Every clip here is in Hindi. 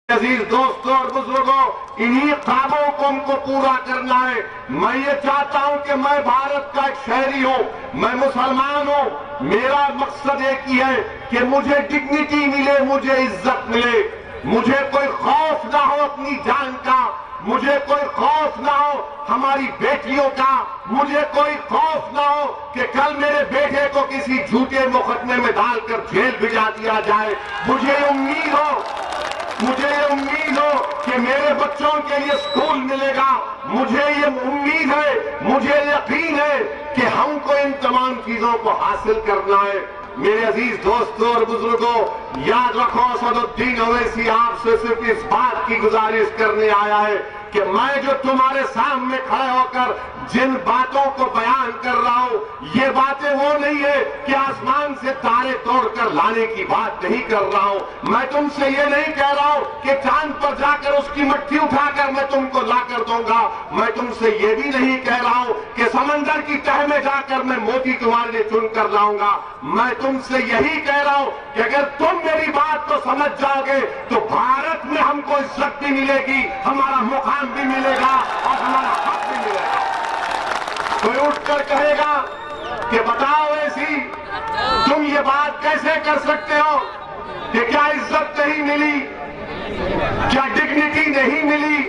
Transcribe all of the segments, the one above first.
अजीज दोस्तों और बुजुर्गों, इन्हीं ख्वाबों को हमको पूरा करना है। मैं ये चाहता हूं कि मैं भारत का एक शहरी हूं, मैं मुसलमान हूं। मेरा मकसद एक ही है कि मुझे डिग्निटी मिले, मुझे इज्जत मिले, मुझे कोई खौफ ना हो अपनी जान का, मुझे कोई खौफ ना हो हमारी बेटियों का, मुझे कोई खौफ ना हो कि कल मेरे बेटे को किसी झूठे मुकदमे में डालकर जेल भिजा दिया जाए। मुझे उम्मीद हो कि मेरे बच्चों के लिए स्कूल मिलेगा। मुझे ये उम्मीद है, मुझे यकीन है कि हमको इन तमाम चीजों को हासिल करना है। मेरे अजीज दोस्तों और बुजुर्गों, याद रखो, असदुद्दीन ओवैसी आपसे सिर्फ इस बात की गुजारिश करने आया है कि मैं जो तुम्हारे सामने खड़े होकर जिन बातों को बयान कर रहा हूं, ये बातें वो नहीं है कि आसमान से तारे तोड़कर लाने की बात नहीं कर रहा हूं। मैं तुमसे ये नहीं कह रहा हूं कि चांद पर जाकर उसकी मट्टी उठाकर मैं तुमको लाकर दूंगा। मैं तुमसे ये भी नहीं कह रहा हूं कि समंदर की तह में जाकर मैं मोती तुम्हारे लिए चुनकर लाऊंगा। मैं तुमसे यही कह रहा हूं कि अगर तुम मेरी बात को समझ जाओगे तो भारत में हमको इज्जत भी मिलेगी, हमारा मुकाम भी मिलेगा और हमारा हक भी मिलेगा। कोई उठकर कहेगा कि बताओ ऐसी तुम ये बात कैसे कर सकते हो कि क्या इज्जत नहीं मिली, क्या डिग्निटी नहीं मिली,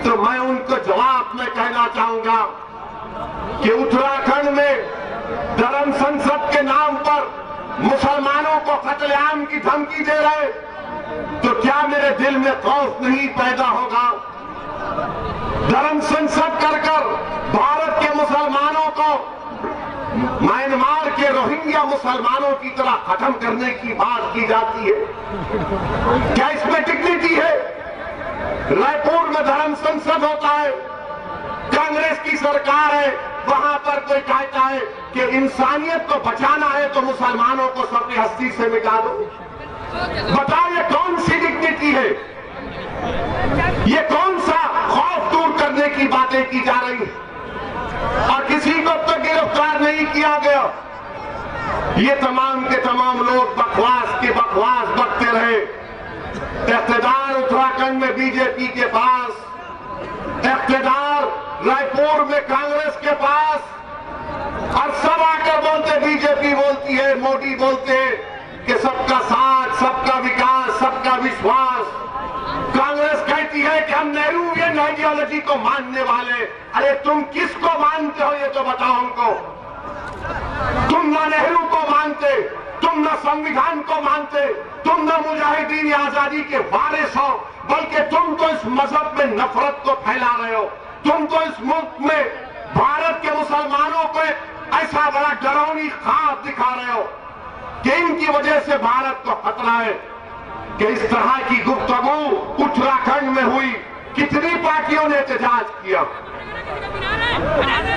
तो मैं उनको जवाब में कहना चाहूंगा कि उत्तराखंड में धर्म संसद के नाम पर मुसलमानों को कत्लेआम की धमकी दे रहे, तो क्या मेरे दिल में खौफ नहीं पैदा होगा? धर्म संसद कर भारत के मुसलमानों को म्यांमार के रोहिंग्या मुसलमानों की तरह खत्म करने की बात की जाती है। क्या इसमें डिग्निटी है? रायपुर में धर्म संसद होता है, कांग्रेस की सरकार है, वहां पर कोई कहता है कि इंसानियत को बचाना है तो मुसलमानों को सबकी हस्ती से मिटा दो। बताओ ये कौन सी डिग्निटी है? ये कौन सा खौफ दूर करने की बातें की जा रही है? और किसी को तो गिरफ्तार नहीं किया गया। ये तमाम के तमाम लोग बकवास के बकवास बकते रहे। इख्तिदार उत्तराखंड में बीजेपी के पास, इख्तिदार रायपुर में कांग्रेस के पास, और सब आकर बोलते, बीजेपी बोलती है, मोदी बोलते हैं कि सबका साथ, सबका विकास, सबका विश्वास। कांग्रेस कहती है कि हम नेहरूवियन आइडियोलॉजी को मानने वाले। अरे तुम किसको मानते हो ये तो बताओ हमको। तुम ना नेहरू को मानते, तुम ना संविधान को मानते, तुम ना मुजाहिदीन आजादी के वारिस हो, बल्कि तुम तो इस मजहब में नफरत को फैला रहे हो। तुम तो इस मुल्क में भारत के मुसलमानों को ऐसा बड़ा डरावनी ख्वाब दिखा रहे हो कि इनकी वजह से भारत को खतरा है। कि इस तरह की गुफ्तगू उत्तराखंड में हुई, कितनी पार्टियों ने एहतजाज किया?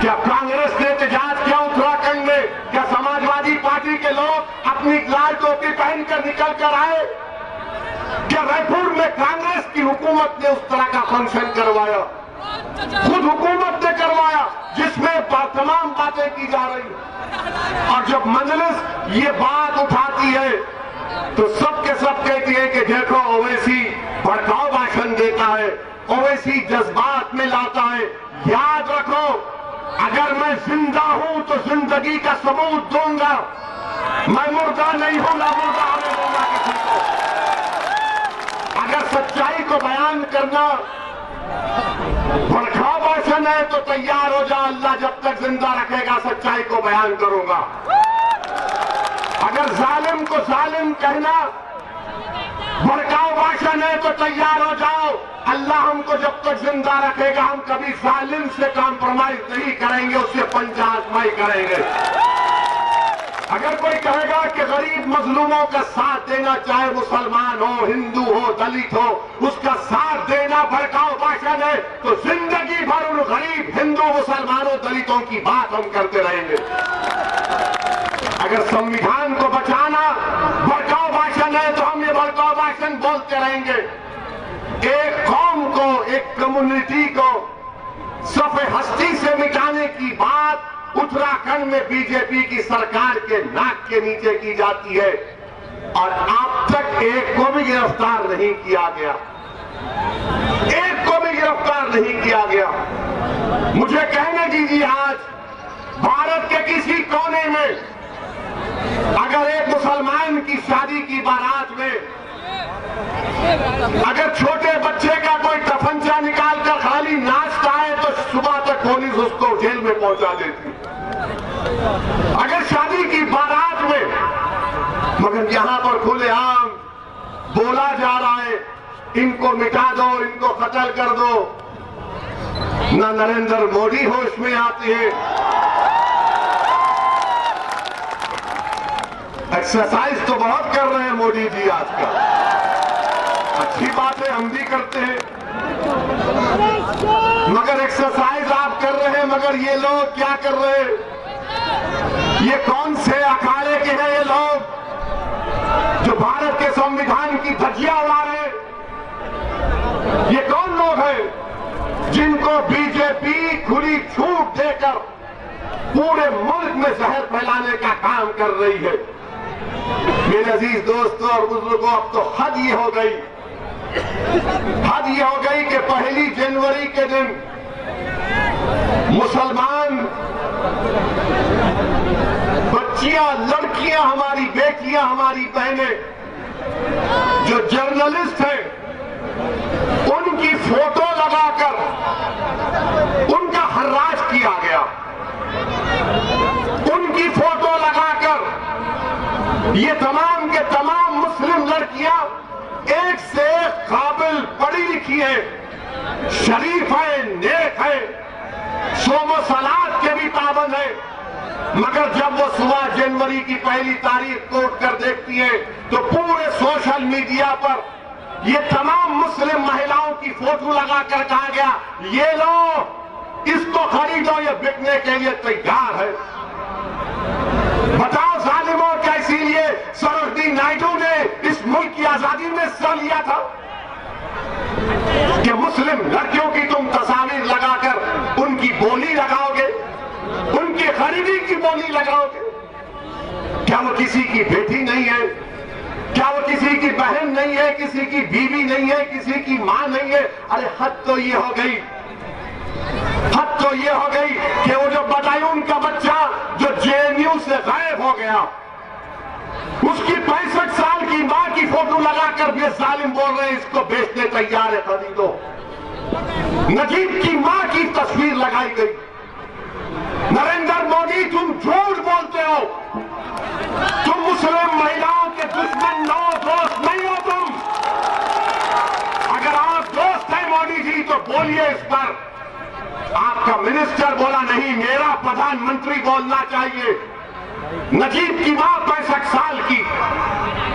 क्या कांग्रेस ने एहतजाज किया उत्तराखंड में? क्या समाजवादी पार्टी के लोग अपनी लाल टोपी पहनकर निकल कर आए? क्या रायपुर में कांग्रेस की हुकूमत ने उस तरह का फंक्शन करवाया? खुद हुकूमत ने करवाया, जिसमें तमाम बातें की जा रही। और जब मजलिस ये बात उठाती है तो सब के सब कहती है कि देखो ओवैसी भड़काऊ भाषण देता है, ओवैसी जज्बात में लाता है। याद रखो, अगर मैं जिंदा हूं तो जिंदगी का सबूत दूंगा। मैं मुर्दा नहीं हूं, ना मुर्दा होने दूंगा किसी को। अगर सच्चाई को बयान करना भड़काऊ भाषण है तो तैयार हो जा, अल्लाह जब तक जिंदा रखेगा सच्चाई को बयान करूंगा। अगर जालिम को जालिम कहना भड़काऊ भाषण है तो तैयार हो जाओ, अल्लाह हमको जब तक जिंदा रखेगा हम कभी जालिम से कॉम्प्रोमाइज नहीं करेंगे, उससे पंचायतमाई करेंगे। अगर कोई कहेगा कि गरीब मजलूमों का साथ देना, चाहे मुसलमान हो, हिंदू हो, दलित हो, उसका साथ देना भड़काऊ भाषण है, तो जिंदगी भर उन गरीब हिंदू, मुसलमानों, दलितों की बात हम करते रहेंगे। अगर संविधान को बचाना भड़काऊ भाषण है तो हम ये भड़काऊ भाषण बोलते रहेंगे। एक कौम को, एक कम्युनिटी को सफ़े हस्ती से मिटाने की बात उत्तराखंड में बीजेपी की सरकार के नाक के नीचे की जाती है। और अब तक एक को भी गिरफ्तार नहीं किया गया, एक को भी गिरफ्तार नहीं किया गया। मुझे कहने दीजिए, आज भारत के किसी कोने में अगर एक मुसलमान की शादी की बारात में अगर छोटे बच्चे का कोई तफंचा निकालकर खाली नाचता है तो सुबह तक पुलिस उसको जेल में पहुंचा देती। अगर शादी की बारात में, मगर यहां पर खुलेआम बोला जा रहा है इनको मिटा दो, इनको कत्ल कर दो। ना नरेंद्र मोदी होश में आती है, एक्सरसाइज तो बहुत कर रहे हैं मोदी जी आजकल, अच्छी बात है, हम भी करते हैं, मगर एक्सरसाइज आप कर रहे हैं, मगर ये लोग क्या कर रहे हैं? ये कौन से अखाड़े के हैं ये लोग जो भारत के संविधान की धज्जियां उड़ा रहे हैं? ये कौन लोग हैं जिनको बीजेपी खुली छूट देकर पूरे मुल्क में जहर फैलाने का काम कर रही है? मेरे अजीज दोस्तों और बुजुर्गों, अब तो हद ये हो गई, हद ये हो गई कि 1 जनवरी के दिन मुसलमान बच्चियां, लड़कियां, हमारी बेटियां, हमारी बहनें जो जर्नलिस्ट हैं उनकी फोटो लगाकर उनका हर्राज किया गया, उनकी फोटो लगाकर ये तमाम के तमाम मुस्लिम लड़कियां एक से एक काबिल, पढ़ी लिखी है, शरीफ है, नेक है, सोमो सलात के भी पाबंद है, मगर जब वो 16 जनवरी की 1 तारीख को उठकर देखती है तो पूरे सोशल मीडिया पर ये तमाम मुस्लिम महिलाओं की फोटो लगाकर कहा गया ये लो, इसको खरीदो, ये बिकने के लिए तैयार है। बताओ जालिमों, क्या इसीलिए सरोजिनी नायडू ने इस मुल्क की आजादी में हिस्सा लिया था कि मुस्लिम लड़कियों की तुम तस्वीर लगाकर उनकी बोली लगाओगे, उनकी खरीदी की बोली लगाओगे? क्या वो किसी की बेटी नहीं है? क्या वो किसी की बहन नहीं है, किसी की बीवी नहीं है, किसी की मां नहीं है? अरे हद तो ये हो गई, हद तो ये हो गई कि वो जो बटालियन का बच्चा जो जेएनयू से गायब हो गया, उसकी 65 साल की मां की फोटो लगाकर भी जालिम बोल रहे हैं इसको बेचने तैयार है, खरीदो। नजीब की मां की तस्वीर लगाई गई। नरेंद्र मोदी, तुम झूठ बोलते हो, तुम मुस्लिम महिलाओं के दुश्मन नो, दोस्त नहीं हो तुम। अगर आप दोस्त हैं मोदी जी तो बोलिए इस पर। आपका मिनिस्टर बोला नहीं, मेरा प्रधानमंत्री बोलना चाहिए। नजीब की मां 65 साल की,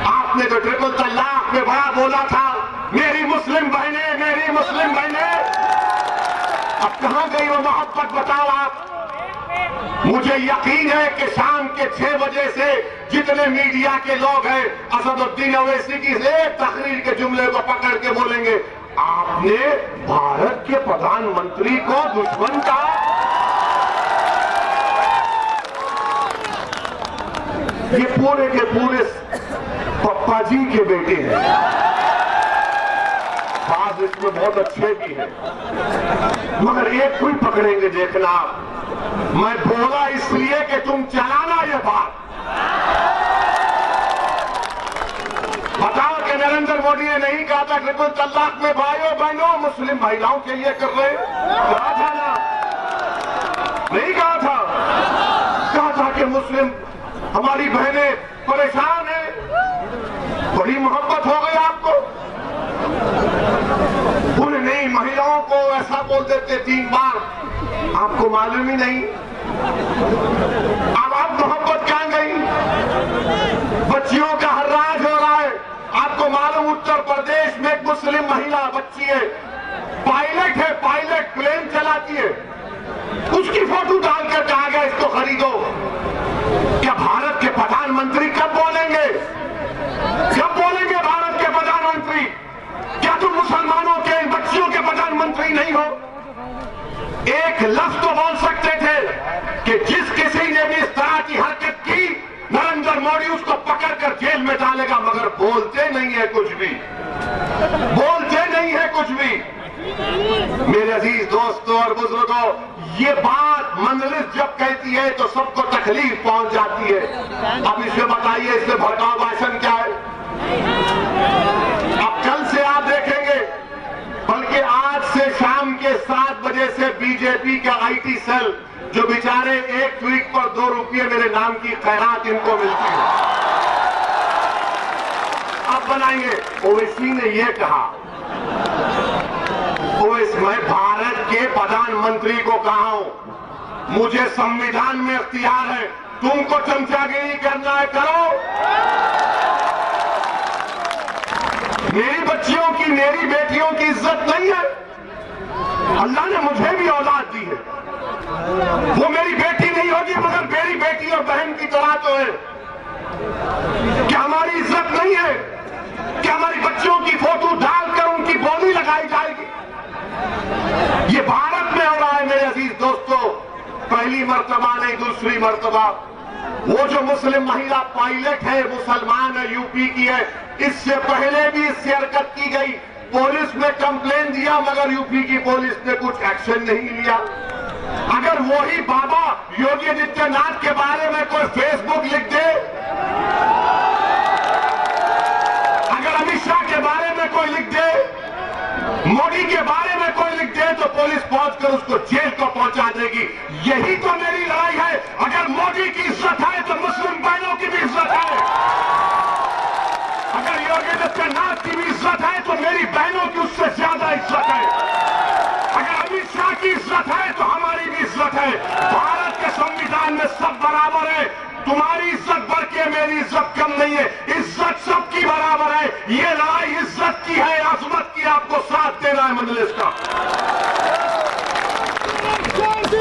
आपने तो ट्रिपल तलाक में बड़ा बोला था, मेरी मुस्लिम बहनें, मेरी मुस्लिम बहनें। अब कहां गई वो मोहब्बत, बताओ आप। मुझे यकीन है कि शाम के 6 बजे से जितने मीडिया के लोग हैं असदुद्दीन ओवैसी की एक तकरीर के जुमले को पकड़ के बोलेंगे आपने भारत के प्रधानमंत्री को दुश्मन कहा। ये पूरे के पूरे पप्पा जी के बेटे हैं, बात इसमें बहुत अच्छे भी हैं, मगर एक कोई पकड़ेंगे देखना। मैं बोला इसलिए कि तुम चलाना ये बात। बताओ कि नरेंद्र मोदी ने नहीं कहा था ट्रिपल तलाक में भाइयों बहनों मुस्लिम महिलाओं के लिए कर रहे, कहा था ना? नहीं कहा था? कहा था कि मुस्लिम हमारी बहनें परेशान हैं। बड़ी मोहब्बत हो गई आपको। बोले नहीं, महिलाओं को ऐसा बोल देते 3 बार, आपको मालूम ही नहीं। अब आप मोहब्बत कहां गई? बच्चियों का हर्राज हो रहा है। आपको मालूम उत्तर प्रदेश में एक मुस्लिम महिला बच्ची है, पायलट है, पायलट प्लेन चलाती है, उसकी फोटो डालकर कहा गया इसको खरीदो। क्या भारत के प्रधानमंत्री कब बोलेंगे? कब बोलेंगे भारत के प्रधानमंत्री? क्या तुम मुसलमानों के बच्चियों के प्रधानमंत्री नहीं हो? एक लफ्ज तो बोल सकते थे कि जिस किसी ने भी इस तरह की हरकत की नरेंद्र मोदी उसको पकड़कर जेल में डालेगा, मगर बोलते नहीं है कुछ भी, बोलते नहीं है कुछ भी। मेरे अजीज दोस्तों और बुजुर्गों, ये बात मंजलिस जब कहती है तो सबको तकलीफ पहुंच जाती है। अब इसमें बताइए, इसमें भड़काऊ भाषण क्या है? अब कल से आप देखेंगे, बल्कि आज से शाम के 7 बजे से बीजेपी का आईटी सेल, जो बेचारे एक ट्वीट पर 2 रुपये मेरे नाम की खैरात इनको मिलती है, अब बनाएंगे। ओवैसी ने यह कहा, मैं भारत के प्रधानमंत्री को कहा हूं, मुझे संविधान में इख्तियार है, तुमको चमचागिरी करना है करो। मेरी बच्चियों की, मेरी बेटियों की इज्जत नहीं है? अल्लाह ने मुझे भी औलाद दी है, वो मेरी बेटी नहीं होगी मगर मेरी बेटी और बहन की तरह तो है। क्या हमारी इज्जत नहीं है? क्या हमारी बच्चियों की फोटो डालकर उनकी बोली लगाई जाएगी? ये भारत में हो रहा है मेरे अजीज दोस्तों, पहली मर्तबा नहीं, दूसरी मर्तबा। वो जो मुस्लिम महिला पायलट है, मुसलमान है, यूपी की है, इससे पहले भी इससे हरकत की गई, पुलिस ने कंप्लेन दिया मगर यूपी की पुलिस ने कुछ एक्शन नहीं लिया। अगर वही बाबा योगी आदित्यनाथ के बारे में कोई फेसबुक लिख दे, अगर अमित शाह के बारे में कोई लिख दे, मोदी के बारे में कोई लिख दे, तो पुलिस पहुंचकर उसको जेल को पहुंचा देगी। यही तो मेरी लड़ाई है। अगर मोदी की इज्जत है तो मुस्लिम भाइयों की भी इज्जत है, अगर योगी आदित्यनाथ की भी इज्जत है तो मेरी बहनों की उससे ज्यादा इज्जत है, अगर अमित शाह की इज्जत है तो हमारी भी इज्जत है। भारत के संविधान में सब बराबर है, तुम्हारी इज्जत बढ़ के मेरी इज्जत कम नहीं है, इज्जत सबकी बराबर है। ये लड़ाई इज्जत की है, अजमत की, आपको साथ देना है मजलिस का।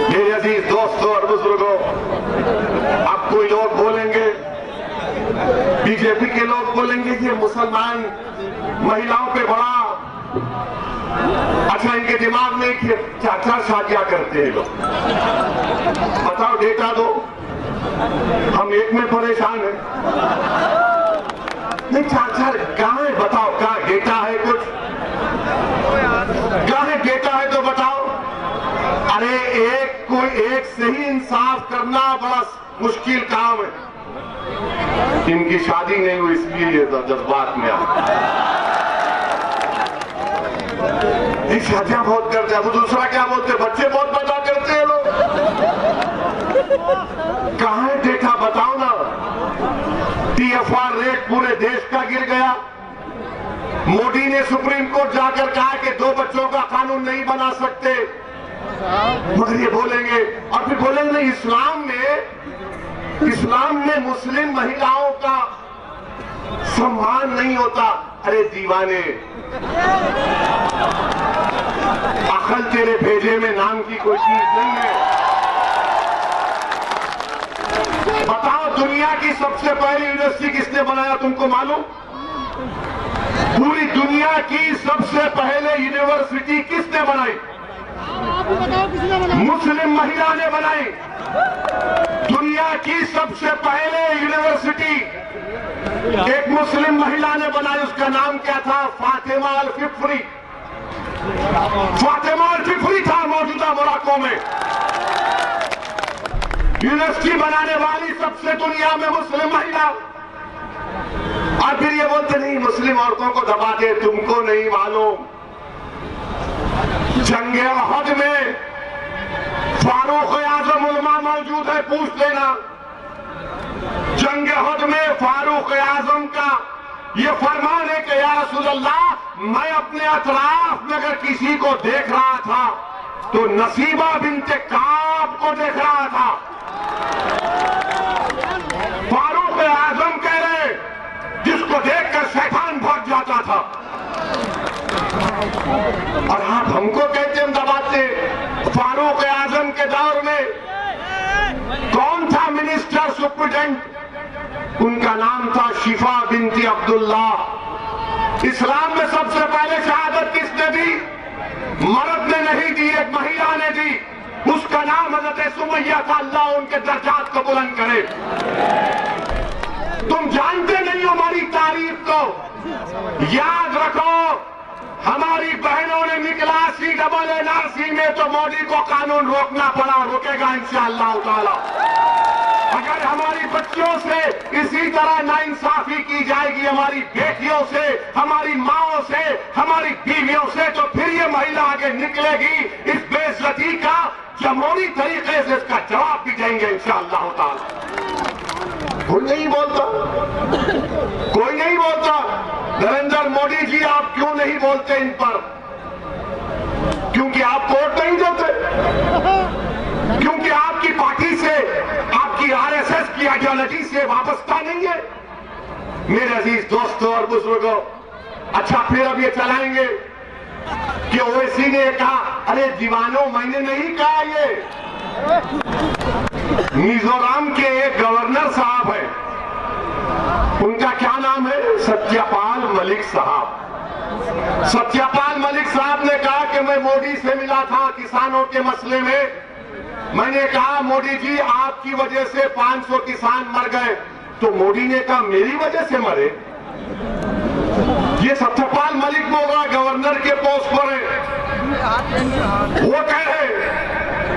मेरे अजीज दोस्तों और बुजुर्गों, अब कोई लोग बोलेंगे, बीजेपी के लोग बोलेंगे ये मुसलमान महिलाओं पे बड़ा अच्छा, इनके दिमाग में चाचा शादियां करते हैं लोग। बताओ, डेटा दो, हम एक में परेशान हैं। नहीं चाचा कहां है, बताओ कहां डेटा है? कुछ कहां है डेटा है तो बताओ। अरे एक कोई एक से ही इंसाफ करना बड़ा मुश्किल काम है। इनकी शादी नहीं हुई इसलिए ये जज्बात में ये शादियां बहुत करते हैं। वो दूसरा क्या बोलते हैं, बच्चे बहुत पैदा करते हैं लोग। कहां है डेटा, बताओ ना। TFR रेट पूरे देश का गिर गया। मोदी ने सुप्रीम कोर्ट जाकर कहा कि 2 बच्चों का कानून नहीं बना सकते, मगर ये बोलेंगे और फिर बोलेंगे नहीं, इस्लाम में मुस्लिम महिलाओं का सम्मान नहीं होता। अरे दीवाने, अकल तेरे भेजे में नाम की कोई चीज नहीं है। बताओ, दुनिया की सबसे पहली यूनिवर्सिटी किसने बनाया, तुमको मालूम? पूरी दुनिया की सबसे पहले यूनिवर्सिटी किसने बनाई? मुस्लिम महिला ने बनाई। दुनिया की सबसे पहले यूनिवर्सिटी एक मुस्लिम महिला ने बनाई। उसका नाम क्या था? फातिमा अल फिफ्री। फातिमा अल फिफ्री था मौजूदा मोरक्को में। यूनिवर्सिटी बनाने वाली सबसे दुनिया में मुस्लिम महिला। और फिर ये बोलते नहीं मुस्लिम औरतों को दबाते, तुमको नहीं मालूम जंगे अहद में फारूक आजम उलमा मौजूद है, पूछ लेना। जंगे अहद में फारूक आजम का ये फरमान है कि या रसूल अल्लाह, मैं अपने अतराफ में अगर किसी को देख रहा था तो नसीबा बिन्ते काब को देख रहा था। फारूक आजम कह रहे जिसको देखकर शैतान भाग जाता था। और आप हमको कहते हम दबाते। फारूक आजम के दौर में कौन था मिनिस्टर सुप्रिटेंडेंट? उनका नाम था शिफा बिनती अब्दुल्ला। इस्लाम में सबसे पहले शहादत किसने दी? मर्द ने नहीं दी, एक महिला ने दी। उसका नाम हजरत सुमैया था। अल्लाह उनके दर्जात को बुलंद करे। तुम जानते नहीं हमारी तारीफ को। याद रखो, हमारी बहनों ने निकला CNRC में तो मोदी को कानून रोकना पड़ा, रोकेगा इंशाअल्लाह ताला। अगर हमारी बच्चियों से इसी तरह नाइंसाफी की जाएगी, हमारी बेटियों से, हमारी माओं से, हमारी बीवियों से, तो फिर ये महिला आगे निकलेगी। इस बेइज्जती का जमहूरी तरीके से इसका जवाब भी देंगे इंशाअल्लाह ताला। कोई नहीं बोलता, कोई नहीं बोलता। नरेंद्र मोदी जी, आप क्यों नहीं बोलते इन पर? क्योंकि आप वोट नहीं देते, क्योंकि आपकी पार्टी से, आपकी RSS की आइडियोलॉजी से वाबस्ता नहीं है। मेरे अजीज दोस्तों और बुजुर्गों, अच्छा फिर अब ये चलाएंगे कि ओवैसी ने कहा, अरे दीवानों मैंने नहीं कहा, ये मिजोरम के एक गवर्नर साहब हैं, उनका क्या नाम है, सत्यपाल मलिक साहब। सत्यपाल मलिक साहब ने कहा कि मैं मोदी से मिला था किसानों के मसले में। मैंने कहा मोदी जी आपकी वजह से 500 किसान मर गए, तो मोदी ने कहा मेरी वजह से मरे। ये सत्यपाल मलिक होगा, गवर्नर के पोस्ट पर है, वो कहे।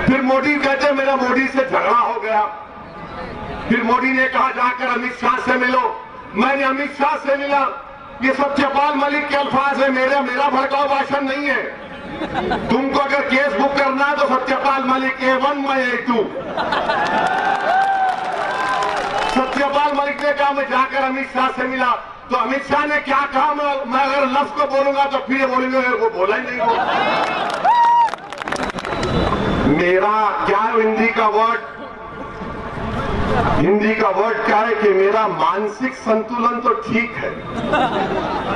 फिर मोदी कहते मेरा मोदी से झगड़ा हो गया। फिर मोदी ने कहा जाकर अमित शाह से मिलो। मैंने अमित शाह से मिला। ये सत्यपाल मलिक के अल्फाज है, मेरा भड़काऊ भाषण नहीं है। तुमको अगर केस बुक करना है तो सत्यपाल मलिक A1 मैं A2। सत्यपाल मलिक ने कहा मैं जाकर अमित शाह से मिला, तो अमित शाह ने क्या कहा, मैं अगर लफ्ज को बोलूंगा तो फिर बोलेंगे वो बोला ही नहीं। वो मेरा क्या हिंदी का वर्ड क्या है कि मेरा मानसिक संतुलन तो ठीक है,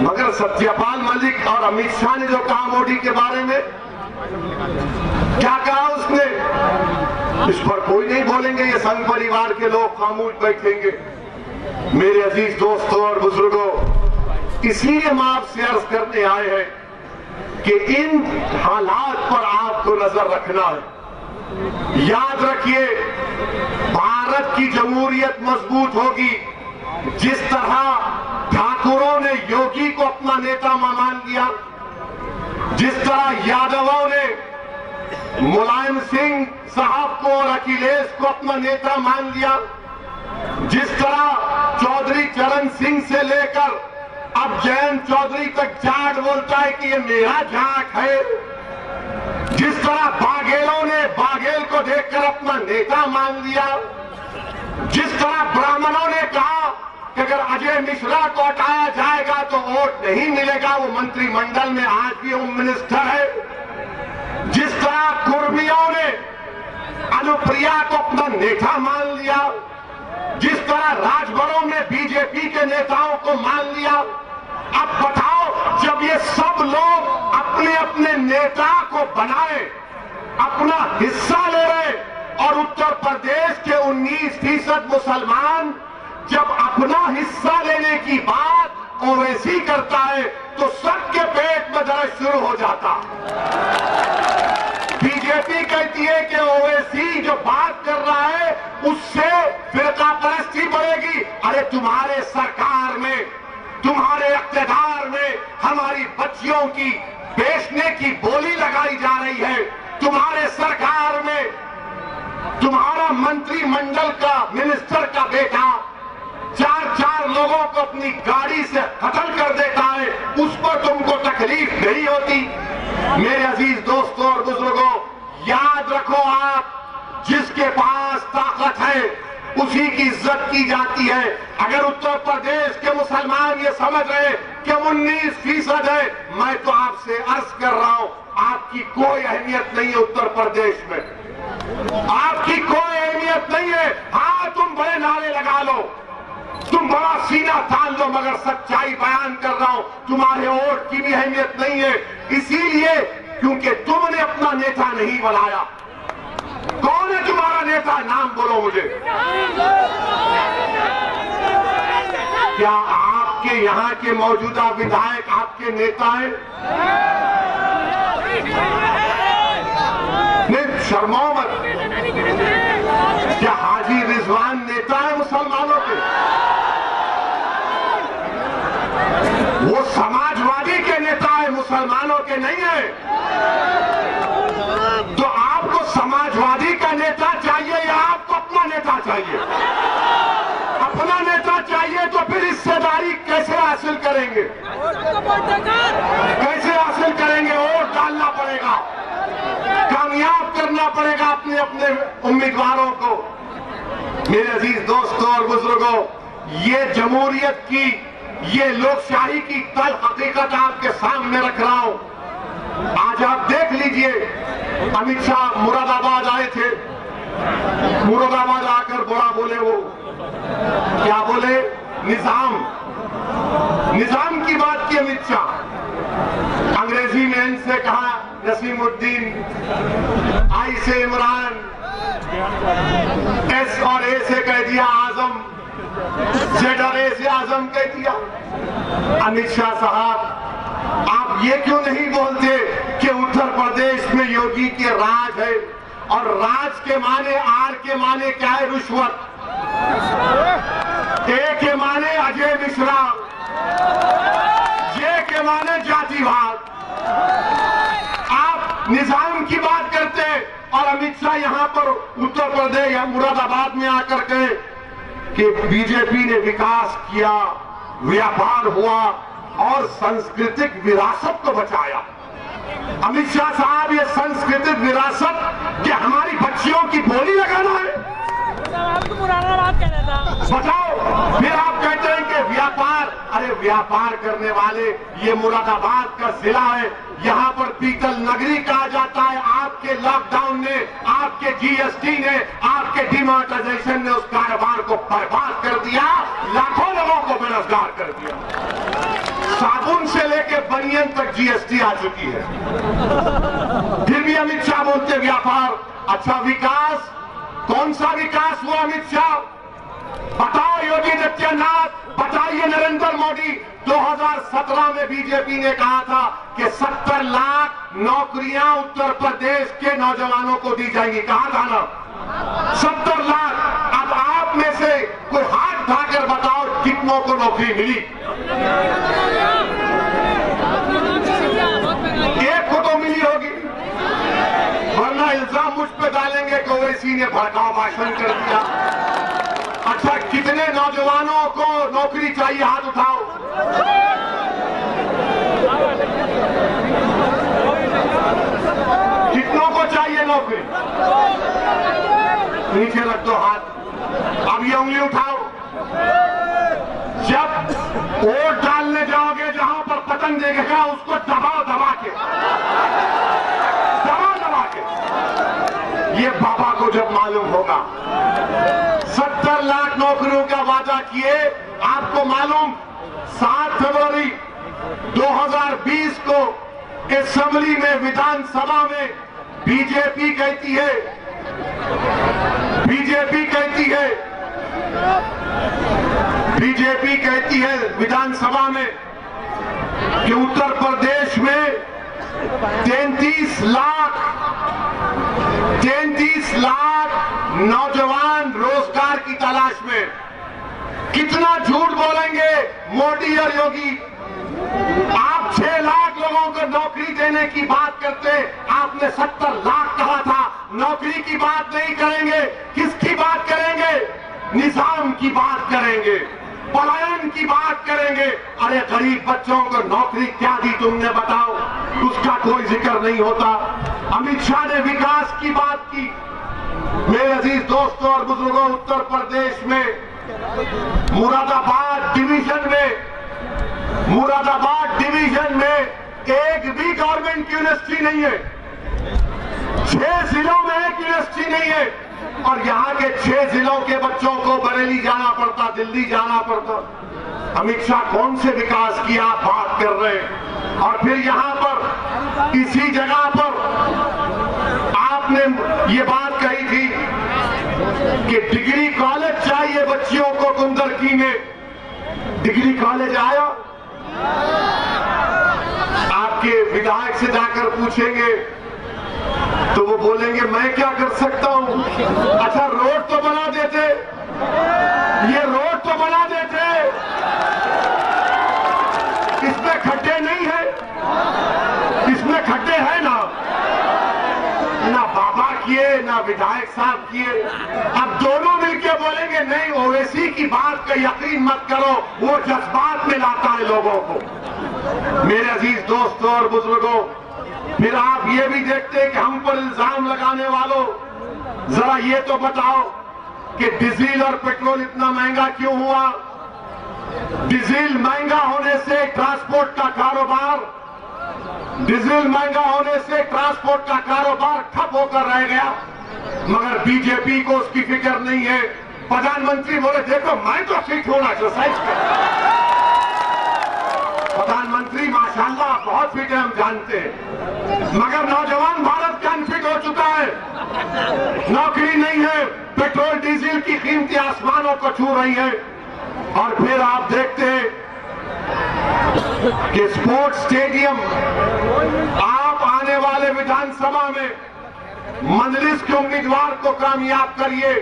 मगर सत्यपाल मलिक और अमित शाह ने जो कहा मोदी के बारे में, क्या कहा उसने, इस पर कोई नहीं बोलेंगे। ये संघ परिवार के लोग खामोश बैठेंगे। मेरे अजीज दोस्तों और बुजुर्गों, इसलिए हम आपसे अर्ज करने आए हैं कि इन हालात पर आपको नजर रखना है। याद रखिए, भारत की जमहूरियत मजबूत होगी जिस तरह ठाकुरों ने योगी को अपना नेता मान लिया, जिस तरह यादवों ने मुलायम सिंह साहब को और अखिलेश को अपना नेता मान लिया, जिस तरह चौधरी चरण सिंह से लेकर अब जयंत चौधरी तक जाट बोलता है कि ये मेरा जाट है, जिस तरह बाघेलों ने बाघेल को देखकर अपना नेता मान लिया, जिस तरह ब्राह्मणों ने कहा कि अगर अजय मिश्रा को हटाया जाएगा तो वोट नहीं मिलेगा, वो मंत्रिमंडल में आज भी होम मिनिस्टर है, जिस तरह कुर्मियों ने अनुप्रिया को अपना नेता मान लिया, जिस तरह राजभरों में बीजेपी के नेताओं को मान लिया। अब बताओ, जब ये सब लोग अपने अपने नेता को बनाए, अपना हिस्सा ले रहे, और उत्तर प्रदेश के 19% मुसलमान जब अपना हिस्सा लेने की बात ओवैसी करता है तो सबके पेट में दर्द शुरू हो जाता। बीजेपी कहती है कि ओवैसी जो बात कर रहा है उससे फिरका परस्ती बढ़ेगी। अरे तुम्हारे सरकार में, तुम्हारे इख्तियार में हमारी बच्चियों की बेचने की बोली लगाई जा रही है। तुम्हारे सरकार में तुम्हारा मंत्रिमंडल का मिनिस्टर का बेटा 4 लोगों को अपनी गाड़ी से कत्ल कर देता है, उस पर तुमको तकलीफ नहीं होती। मेरे अजीज दोस्तों और बुजुर्गों, याद रखो, आप जिसके पास ताकत है उसी की इज्जत की जाती है। अगर उत्तर प्रदेश के मुसलमान ये समझ रहे कि 19% है, मैं तो आपसे अर्ज कर रहा हूं, आपकी कोई अहमियत नहीं है उत्तर प्रदेश में, आपकी कोई अहमियत नहीं है। हाँ, तुम बड़े नारे लगा लो, तुम बड़ा सीना तान लो, मगर सच्चाई बयान कर रहा हूं, तुम्हारे वोट की भी अहमियत नहीं है। इसीलिए क्योंकि तुमने अपना नेता नहीं बनाया। कौन है तुम्हारा नेता? नाम बोलो मुझे। क्या आपके यहाँ के मौजूदा विधायक आपके नेता हैं? नहीं, शर्माओ मत। क्या हाजी रिजवान नेता है मुसलमानों के? के नहीं है। तो आपको समाजवादी का नेता चाहिए या आपको अपना नेता चाहिए? अपना नेता चाहिए तो फिर हिस्सेदारी कैसे हासिल करेंगे? कैसे हासिल करेंगे? वोट डालना पड़ेगा, कामयाब करना पड़ेगा अपने अपने उम्मीदवारों को। मेरे अजीज दोस्तों और बुजुर्गों, ये जमहूरियत की, ये लोकशाही की तल हकीकत आपके सामने रख रहा हूं। आज आप देख लीजिए, अमित शाह मुरादाबाद आए थे। मुरादाबाद आकर बड़ा बोले, वो क्या बोले? निजाम की बात की अमित शाह। अंग्रेजी में इनसे कहा नसीमुद्दीन, आई से इमरान, एस और ए से कह दिया आजम, जेड और ए से आजम कह दिया। अमित शाह साहब, आप ये क्यों नहीं बोलते कि उत्तर प्रदेश में योगी के राज है, और राज के माने, आर के माने क्या है? रिश्वत। ए के माने अजय मिश्रा, जे के माने जातिवाद। आप निजाम की बात करते और अमित शाह यहां पर उत्तर प्रदेश या मुरादाबाद में आकर कहे कि बीजेपी ने विकास किया, व्यापार हुआ और सांस्कृतिक विरासत को बचाया। अमित शाह साहब, ये सांस्कृतिक विरासत क्या हमारी बच्चियों की बोली लगाना है? पुराना बात कह रहा था। बताओ, फिर आप कहते हैं कि व्यापार। अरे व्यापार करने वाले, ये मुरादाबाद का जिला है, यहाँ पर पीतल नगरी कहा जाता है। आपके लॉकडाउन ने, आपके जीएसटी ने, आपके डिमोनेटाइजेशन ने उस कारोबार को बर्बाद कर दिया, लाखों लोगों को बेरोजगार कर दिया। साबुन से लेके बनियन तक जीएसटी आ चुकी है। फिर भी अमित शाह बोलते व्यापार। अच्छा, विकास, कौन सा विकास हुआ अमित शाह? बताओ योगी आदित्यनाथ, बताइए नरेंद्र मोदी। 2017 में बीजेपी ने कहा था कि 70 लाख नौकरियां उत्तर प्रदेश के नौजवानों को दी जाएंगी। कहा था ना? 70 लाख। अब आप में से कोई हाथ उठाकर बताओ कितनों को नौकरी मिली? एक को तो मिली होगी, वरना इल्जाम मुझ पे डालेंगे कि ओवैसी ने भड़काऊ भाषण कर दिया। अच्छा, कितने नौजवानों को नौकरी चाहिए? हाथ उठाओ। कितनों को चाहिए नौकरी? नीचे रख दो हाथ। अब ये उंगली उठाओ। जब वोट डालने जाओगे, जहां पर पतंग देखेगा उसको दबाओ, दबा के। ये बाबा को जब मालूम होगा। 70 लाख नौकरियों का वादा किए। आपको मालूम, 7 फरवरी 2020 को असेंबली में, विधानसभा में बीजेपी कहती है विधानसभा में कि उत्तर प्रदेश में 33 लाख नौजवान रोजगार की तलाश में। कितना झूठ बोलेंगे मोदी और योगी? आप 6 लाख लोगों को नौकरी देने की बात करते, आपने 70 लाख कहा था। नौकरी की बात नहीं करेंगे, किसकी बात करेंगे? निजाम की बात करेंगे, पलायन की बात करेंगे। अरे गरीब बच्चों को नौकरी क्या दी तुमने, बताओ? उसका कोई जिक्र नहीं होता। अमित शाह ने विकास की बात की। मेरे अजीज दोस्तों और बुजुर्गों, उत्तर प्रदेश में मुरादाबाद डिवीजन में एक भी गवर्नमेंट यूनिवर्सिटी नहीं है। 6 जिलों में एक यूनिवर्सिटी नहीं है, और यहाँ के 6 जिलों के बच्चों को बरेली जाना पड़ता, दिल्ली जाना पड़ता। अमित शाह कौन से विकास की आप बात कर रहे हैं? और फिर यहाँ पर इसी जगह पर आपने ये बात कही थी कि डिग्री कॉलेज चाहिए बच्चियों को कुंदरकी में। डिग्री कॉलेज आया? आपके विधायक से जाकर पूछेंगे तो वो बोलेंगे मैं क्या कर सकता हूं। अच्छा, रोड तो बना देते, ये रोड तो बना देते, इसमें खड्डे नहीं है, इसमें किए ना विधायक साहब किए। अब दोनों मिलकर बोलेंगे नहीं, ओवैसी की बात का यकीन मत करो, वो जज्बात में लाता है लोगों को। मेरे अजीज दोस्तों और बुजुर्गों, फिर आप ये भी देखते हैं कि हम पर इल्जाम लगाने वालों, जरा ये तो बताओ कि डीजल और पेट्रोल इतना महंगा क्यों हुआ? डीजल महंगा होने से ट्रांसपोर्ट का कारोबार ठप होकर रह गया, मगर बीजेपी को उसकी फिक्र नहीं है। प्रधानमंत्री बोले देखो मैं तो फिट हूं, एक्सरसाइज कर। प्रधानमंत्री माशाल्लाह बहुत फिट है, हम जानते हैं, मगर नौजवान भारत का अनफिट हो चुका है, नौकरी नहीं है, पेट्रोल डीजल की कीमतें आसमानों को छू रही है। और फिर आप देखते हैं कि स्पोर्ट्स स्टेडियम, आप आने वाले विधानसभा में मजलिस के उम्मीदवार को कामयाब करिए।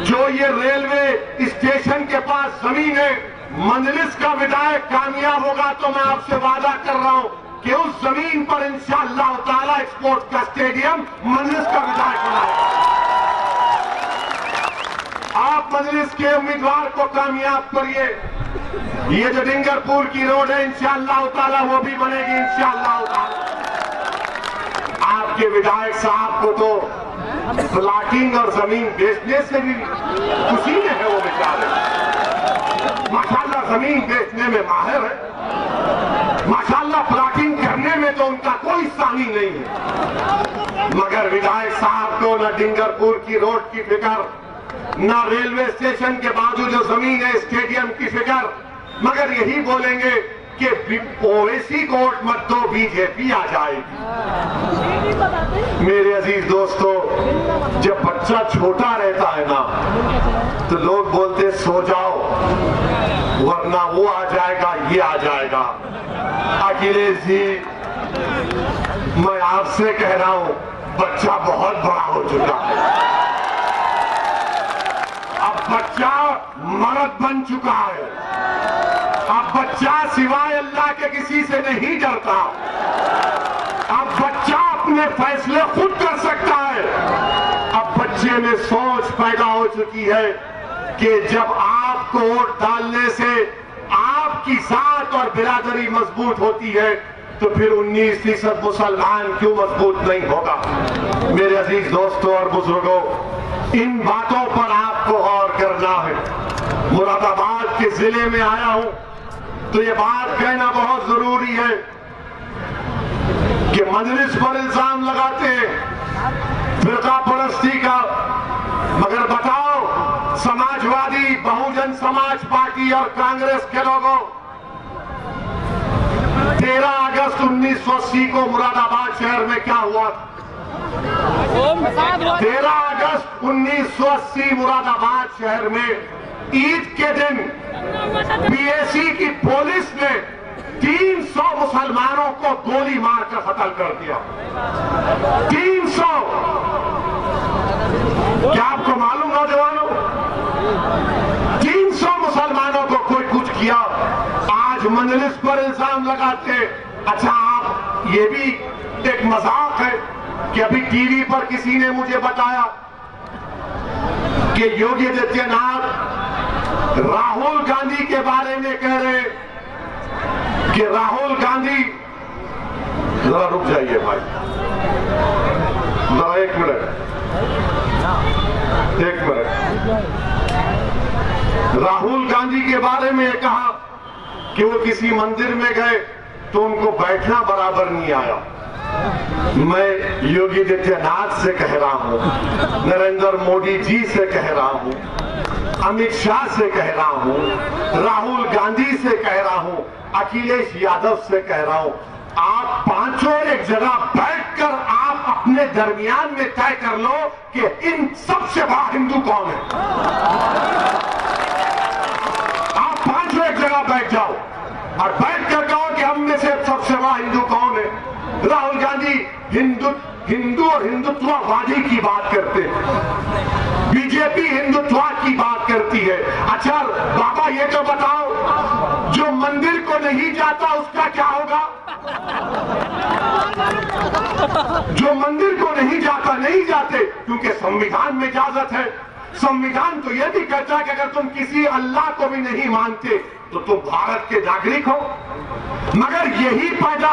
जो ये रेलवे स्टेशन के पास जमीन है, मजलिस का विधायक कामयाब होगा तो मैं आपसे वादा कर रहा हूं कि उस जमीन पर इंशाअल्लाह ताला स्पोर्ट्स का स्टेडियम मजलिस का विधायक बनाएगा। आप मजलिस के उम्मीदवार को कामयाब करिए। ये जो डिंगरपुर की रोड है इंशाअल्लाह ताला वो भी बनेगी इंशाअल्लाह ताला। आपके विधायक साहब को तो प्लाटिंग और जमीन बेचने से भी खुशी में है, वो बेचारे माशाल्लाह जमीन बेचने में माहिर है, माशाल्लाह प्लाटिंग करने में तो उनका कोई सानी नहीं है। मगर विधायक साहब को न डिंगरपुर की रोड की फिक्र, ना रेलवे स्टेशन के बाजू जो जमीन है स्टेडियम की फिक्र, मगर यही बोलेंगे कि ओवैसी को वोट मत दो, बीजेपी आ जाएगी। मेरे अजीज दोस्तों, जब बच्चा छोटा रहता है ना तो लोग बोलते सो जाओ वरना वो आ जाएगा, ये आ जाएगा। अखिलेश जी, मैं आपसे कह रहा हूं बच्चा बहुत बड़ा हो चुका है, अब बच्चा मर्द बन चुका है, अब बच्चा सिवाय अल्लाह के किसी से नहीं डरता, अब बच्चा अपने फैसले खुद कर सकता है। अब बच्चे में सोच पैदा हो चुकी है कि जब आपको वोट डालने से आपकी जात और बिरादरी मजबूत होती है तो फिर 19% मुसलमान क्यों मजबूत नहीं होगा। मेरे अजीज दोस्तों और बुजुर्गों, इन बातों पर आपको गौर करना है। मुरादाबाद के जिले में आया हूं तो ये बात कहना बहुत जरूरी है कि मजलिस पर इल्जाम लगाते हैं फिरका परस्ती का, मगर बताओ समाजवादी, बहुजन समाज पार्टी और कांग्रेस के लोगों, 13 अगस्त 1980 को मुरादाबाद शहर में क्या हुआ? 13 अगस्त 1980 मुरादाबाद शहर में ईद के दिन पीएसी की पुलिस ने 300 मुसलमानों को गोली मारकर कत्ल कर दिया। 300! क्या आपको मालूम नौजवानों, 300 मुसलमानों को कोई कुछ किया। आज मजलिस पर इल्जाम लगाते। अच्छा, आप ये भी एक मजाक है कि अभी टीवी पर किसी ने मुझे बताया कि योगी आदित्यनाथ राहुल गांधी के बारे में कह रहे कि राहुल गांधी, जरा रुक जाइए भाई, जरा एक मिनट। राहुल गांधी के बारे में कहा कि वो किसी मंदिर में गए तो उनको बैठना बराबर नहीं आया। मैं योगी आदित्यनाथ से कह रहा हूं, नरेंद्र मोदी जी से कह रहा हूं, अमित शाह से कह रहा हूं, राहुल गांधी से कह रहा हूं, अखिलेश यादव से कह रहा हूं, आप पांचों एक जगह बैठकर आप अपने दरमियान में तय कर लो कि इन सबसे बड़ा हिंदू कौन है। आप पांचों एक जगह बैठ जाओ और बैठ कर कहो कि हम में से सबसे बड़ा हिंदू कौन है। राहुल गांधी हिंदू और हिंदुत्ववादी की बात करते हैं, बीजेपी हिंदुत्व की बात करती है। अच्छा बाबा, ये तो बताओ जो मंदिर को नहीं जाता उसका क्या होगा? जो मंदिर को नहीं जाता, नहीं जाते, क्योंकि संविधान में इजाजत है। संविधान तो यह भी कहता है कि अगर तुम किसी अल्लाह को भी नहीं मानते तो तुम भारत के नागरिक हो, मगर यही पैदा